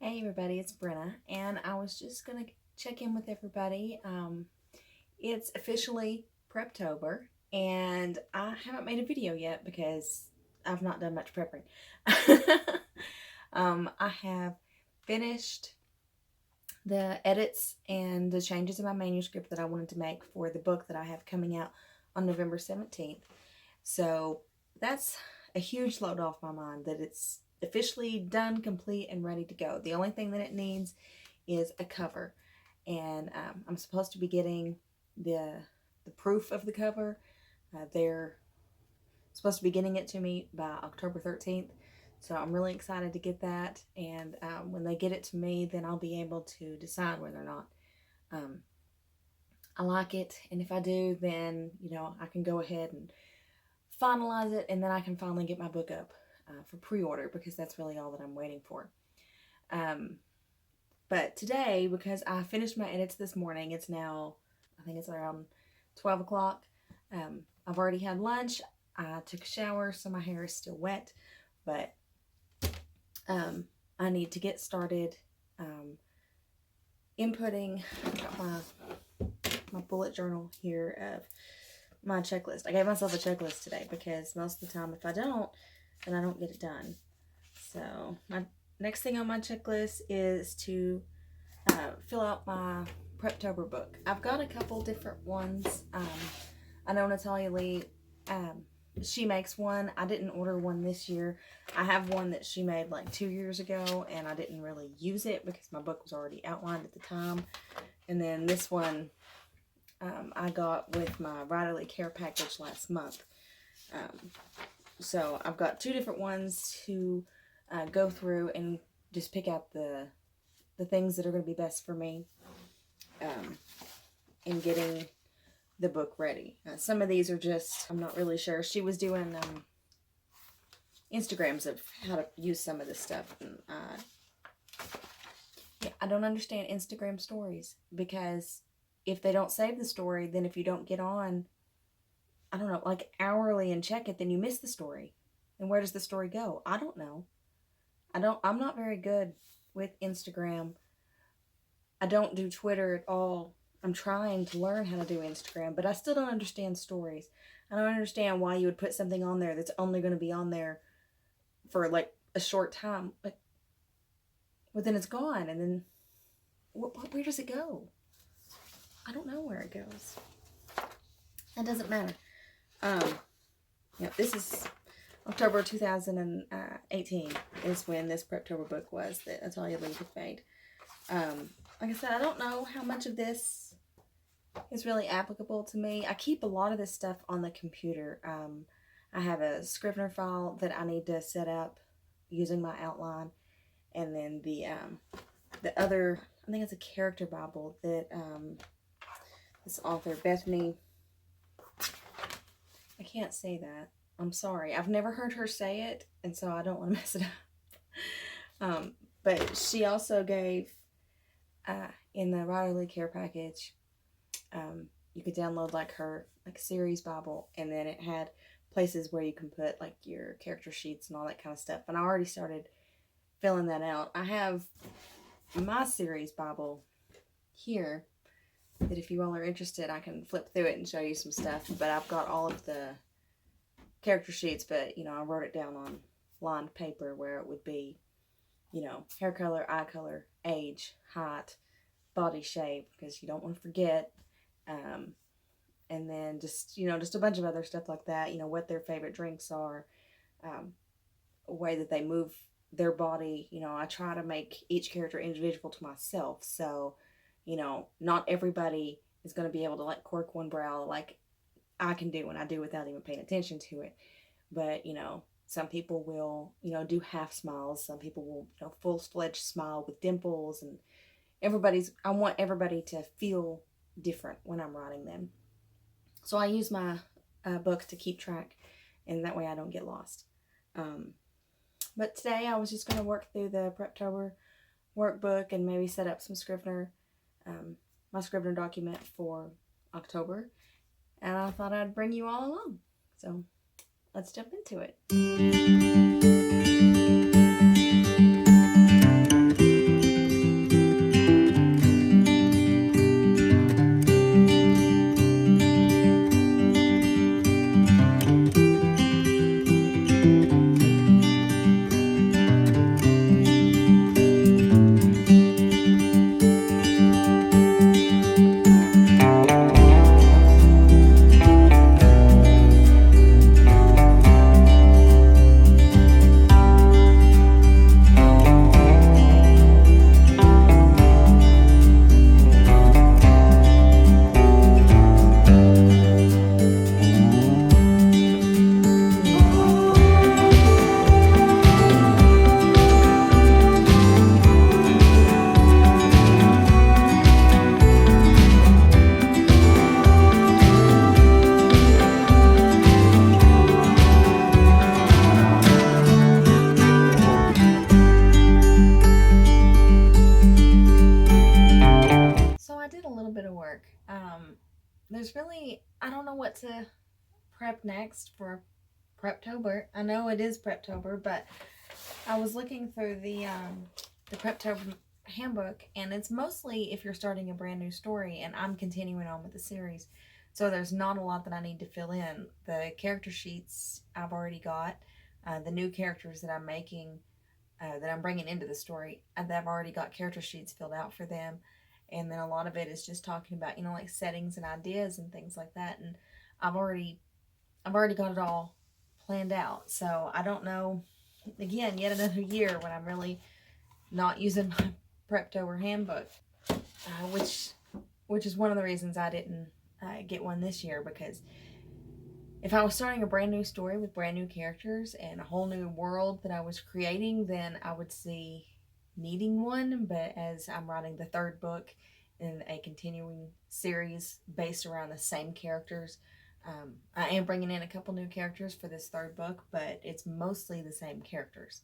Hey everybody, it's Brenna, and I was just gonna check in with everybody. It's officially Preptober, and I haven't made a video yet because I've not done much prepping. I have finished the edits and the changes in my manuscript that I wanted to make for the book that I have coming out on November 17th. So that's a huge load off my mind that it's officially done, complete, and ready to go. The only thing that it needs is a cover, and I'm supposed to be getting the proof of the cover. They're supposed to be getting it to me by October 13th, so I'm really excited to get that, and when they get it to me, then I'll be able to decide whether or not I like it, and if I do, then I can go ahead and finalize it, and then I can finally get my book up for pre-order, because that's really all that I'm waiting for. But today, because I finished my edits this morning, it's now, I think it's around 12 o'clock. I've already had lunch. I took a shower, so my hair is still wet, but I need to get started inputting. I've got my bullet journal here of my checklist. I gave myself a checklist today because most of the time if I don't, then I don't get it done. So my next thing on my checklist is to fill out my Preptober book. I've got a couple different ones. I know Natalia Lee, she makes one. I didn't order one this year. I have one that she made like 2 years ago, and I didn't really use it because my book was already outlined at the time. And then this one I got with my writerly care package last month. So I've got two different ones to go through and just pick out the things that are going to be best for me in getting the book ready. Some of these are just, I'm not really sure. She was doing Instagrams of how to use some of this stuff. And yeah, I don't understand Instagram stories, because if they don't save the story, then if you don't get on, I don't know, like hourly and check it, then you miss the story. And where does the story go? I don't know. I'm not very good with Instagram. I don't do Twitter at all. I'm trying to learn how to do Instagram, but I still don't understand stories. I don't understand why you would put something on there that's only going to be on there for like a short time. But then it's gone, and then where does it go? I don't know where it goes. That doesn't matter. This is October 2018 is when this Preptober book was that Natalia Lee had made. Like I said, I don't know how much of this is really applicable to me. I keep a lot of this stuff on the computer. I have a Scrivener file that I need to set up using my outline, and then the other, I think it's a character Bible that this author, Bethany, I can't say that. I'm sorry. I've never heard her say it, and so I don't want to mess it up. But she also gave, in the writerly care package, you could download like her series Bible, and then it had places where you can put like your character sheets and all that kind of stuff. And I already started filling that out. I have my series Bible here that if you all are interested, I can flip through it and show you some stuff. But I've got all of the character sheets, but I wrote it down on lined paper where it would be, hair color, eye color, age, height, body shape, because you don't want to forget. And then just a bunch of other stuff like that, what their favorite drinks are, a way that they move their body. I try to make each character individual to myself, so not everybody is going to be able to like cork one brow like I can do when I do without even paying attention to it. But some people will do half smiles. Some people will full-fledged smile with dimples, and I want everybody to feel different when I'm writing them. So I use my book to keep track, and that way I don't get lost. But today I was just going to work through the Preptober workbook and maybe set up some Scrivener, my Scrivener document for October. And I thought I'd bring you all along. So let's jump into it. there's really, I don't know what to prep next for Preptober. I know it is Preptober, but I was looking through the Preptober handbook, and it's mostly if you're starting a brand new story, and I'm continuing on with the series. So there's not a lot that I need to fill in. The character sheets I've already got. The new characters that I'm making, that I'm bringing into the story, I've already got character sheets filled out for them. And then a lot of it is just talking about, like settings and ideas and things like that. And I've already I've already got it all planned out. So I don't know, again, yet another year when I'm really not using my Preptober handbook, which is one of the reasons I didn't get one this year, because if I was starting a brand new story with brand new characters and a whole new world that I was creating, then I would see needing one. But as I'm writing the third book in a continuing series based around the same characters, I am bringing in a couple new characters for this third book, but it's mostly the same characters.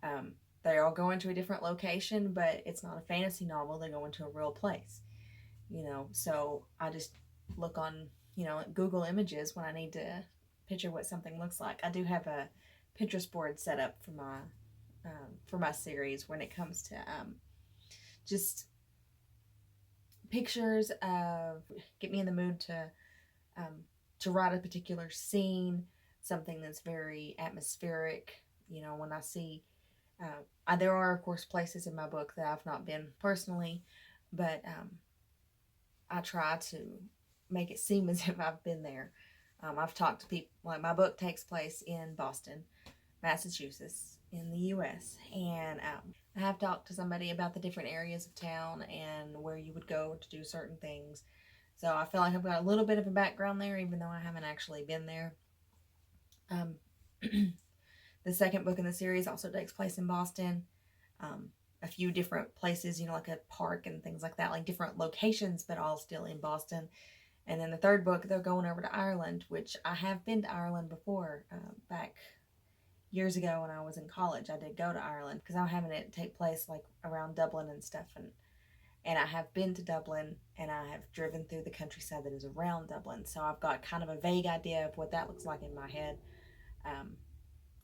Um, they all go into a different location, but it's not a fantasy novel. They go into a real place, So I just look on, Google Images when I need to picture what something looks like. I do have a Pinterest board set up for my series when it comes to just pictures of get me in the mood to write a particular scene, something that's very atmospheric. When I see, there are of course places in my book that I've not been personally, but I try to make it seem as if I've been there. I've talked to people, like my book takes place in Boston, Massachusetts, in the U.S., and I have talked to somebody about the different areas of town and where you would go to do certain things. So I feel like I've got a little bit of a background there, even though I haven't actually been there. Um, the second book in the series also takes place in Boston. A few different places, like a park and things like that, like different locations, but all still in Boston. And then the third book, they're going over to Ireland, which I have been to Ireland before, back years ago when I was in college. I did go to Ireland because I'm having it take place like around Dublin and stuff. And I have been to Dublin, and I have driven through the countryside that is around Dublin. So I've got kind of a vague idea of what that looks like in my head.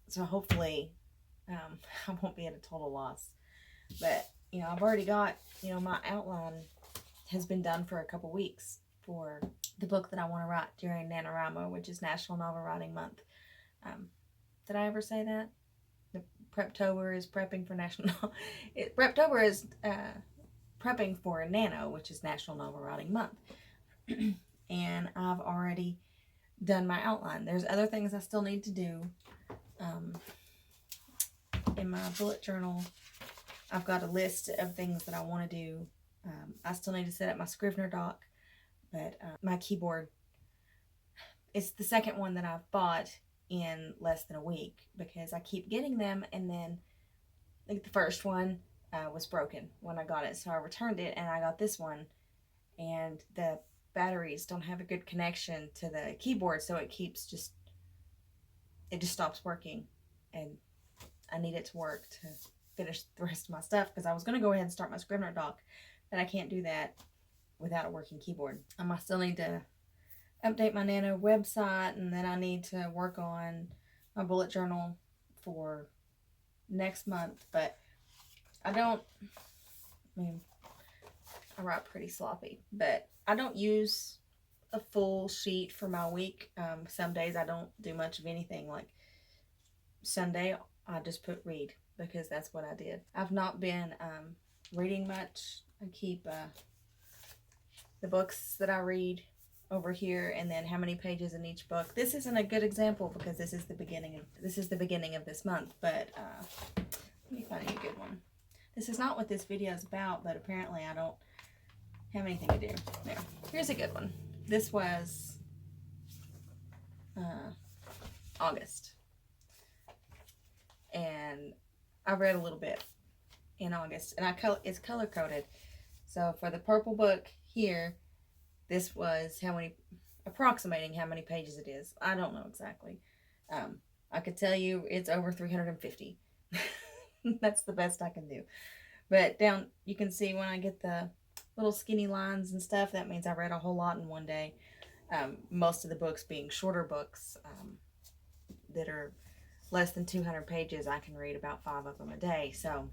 So hopefully I won't be at a total loss. But, I've already got, my outline has been done for a couple weeks for the book that I want to write during NaNoWriMo, which is National Novel Writing Month. Did I ever say that? The Preptober is prepping for National Preptober is prepping for Nano, which is National Novel Writing Month. And I've already done my outline. There's other things I still need to do. In my bullet journal, I've got a list of things that I want to do. I still need to set up my Scrivener doc, but my keyboard, it's the second one that I've bought in less than a week, because I keep getting them, and then like the first one was broken when I got it, so I returned it, and I got this one, and the batteries don't have a good connection to the keyboard, so it just stops working, and I need it to work to finish the rest of my stuff, because I was going to go ahead and start my Scrivener doc, but I can't do that without a working keyboard. I still need to update my Nano website, and then I need to work on my bullet journal for next month. But I write pretty sloppy, but I don't use a full sheet for my week. Some days I don't do much of anything. Like Sunday, I just put read, because that's what I did. I've not been reading much. I keep the books that I read over here, and then how many pages in each book. This isn't a good example because this is the beginning of this month, but let me find you a good one. This is not what this video is about, but apparently I don't have anything to do. There. Here's a good one. This was August, and I read a little bit in August, and it's color coded. So for the purple book here, this was approximating how many pages it is. I don't know exactly. I could tell you it's over 350. That's the best I can do. But down, you can see when I get the little skinny lines and stuff, that means I read a whole lot in one day. Most of the books being shorter books that are less than 200 pages, I can read about 5 of them a day. So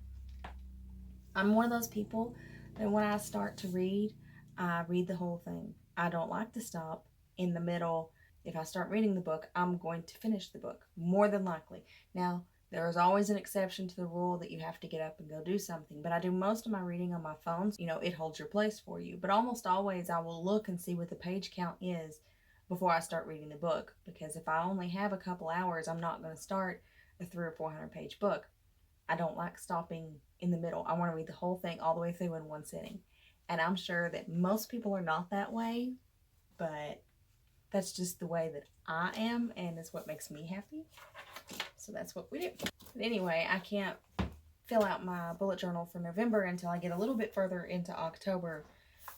I'm one of those people that when I start to read, I read the whole thing. I don't like to stop in the middle. If I start reading the book, I'm going to finish the book, more than likely. Now, there is always an exception to the rule that you have to get up and go do something, but I do most of my reading on my phone. You know, it holds your place for you. But almost always I will look and see what the page count is before I start reading the book, because if I only have a couple hours, I'm not going to start a 300 or 400 page book. I don't like stopping in the middle. I want to read the whole thing all the way through in one sitting. And I'm sure that most people are not that way, but that's just the way that I am, and it's what makes me happy. So that's what we do. But anyway, I can't fill out my bullet journal for November until I get a little bit further into October,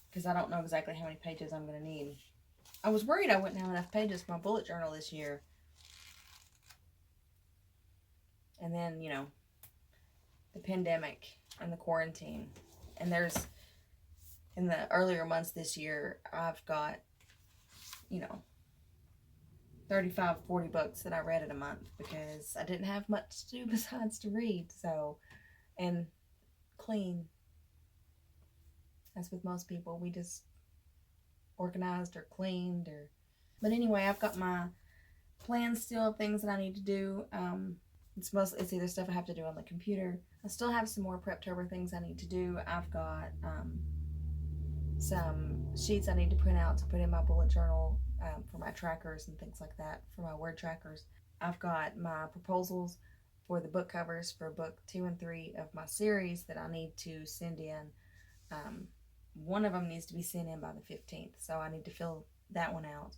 because I don't know exactly how many pages I'm going to need. I was worried I wouldn't have enough pages for my bullet journal this year. And then, you know, the pandemic and the quarantine. And there's, in the earlier months this year, I've got, you know, 35, 40 books that I read in a month because I didn't have much to do besides to read. So, and clean. As with most people, we just organized or cleaned or. But anyway, I've got my plans still of things that I need to do. It's either stuff I have to do on the computer. I still have some more Preptober things I need to do. I've got some sheets I need to print out to put in my bullet journal for my trackers and things like that, for my word trackers. I've got my proposals for the book covers for book 2 and 3 of my series that I need to send in. One of them needs to be sent in by the 15th, so I need to fill that one out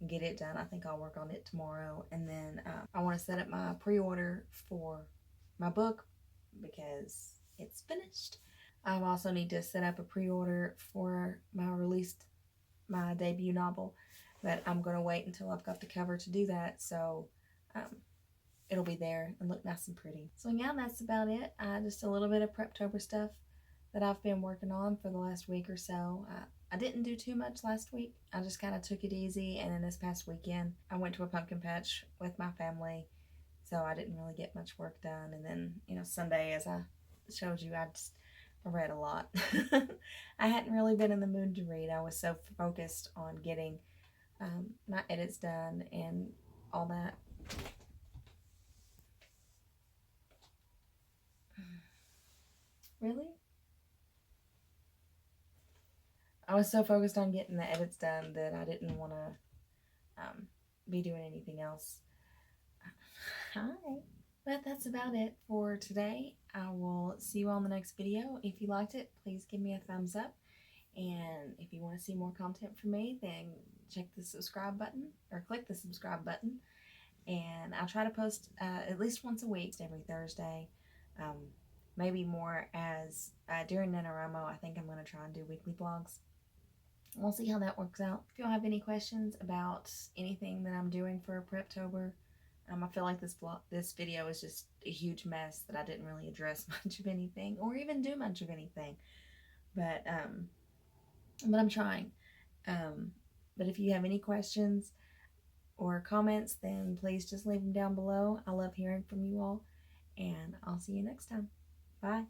and get it done. I think I'll work on it tomorrow. And then I want to set up my pre-order for my book because it's finished. I also need to set up a pre-order for my debut novel, but I'm going to wait until I've got the cover to do that, so it'll be there and look nice and pretty. So yeah, that's about it. Just a little bit of Preptober stuff that I've been working on for the last week or so. I didn't do too much last week. I just kind of took it easy, and then this past weekend I went to a pumpkin patch with my family, so I didn't really get much work done. And then, you know, Sunday, as I showed you, I read a lot. I hadn't really been in the mood to read. I was so focused on getting my edits done and all that. Really? I was so focused on getting the edits done that I didn't want to be doing anything else. Hi. But that's about it for today. I will see you all in the next video. If you liked it, please give me a thumbs up. And if you want to see more content from me, then check the subscribe button or click the subscribe button. And I'll try to post at least once a week, every Thursday. Maybe more as during NaNoWriMo, I think I'm going to try and do weekly vlogs. We'll see how that works out. If y'all have any questions about anything that I'm doing for Preptober, I feel like this video is just a huge mess that I didn't really address much of anything or even do much of anything. But I'm trying. But if you have any questions or comments, then please just leave them down below. I love hearing from you all, and I'll see you next time. Bye.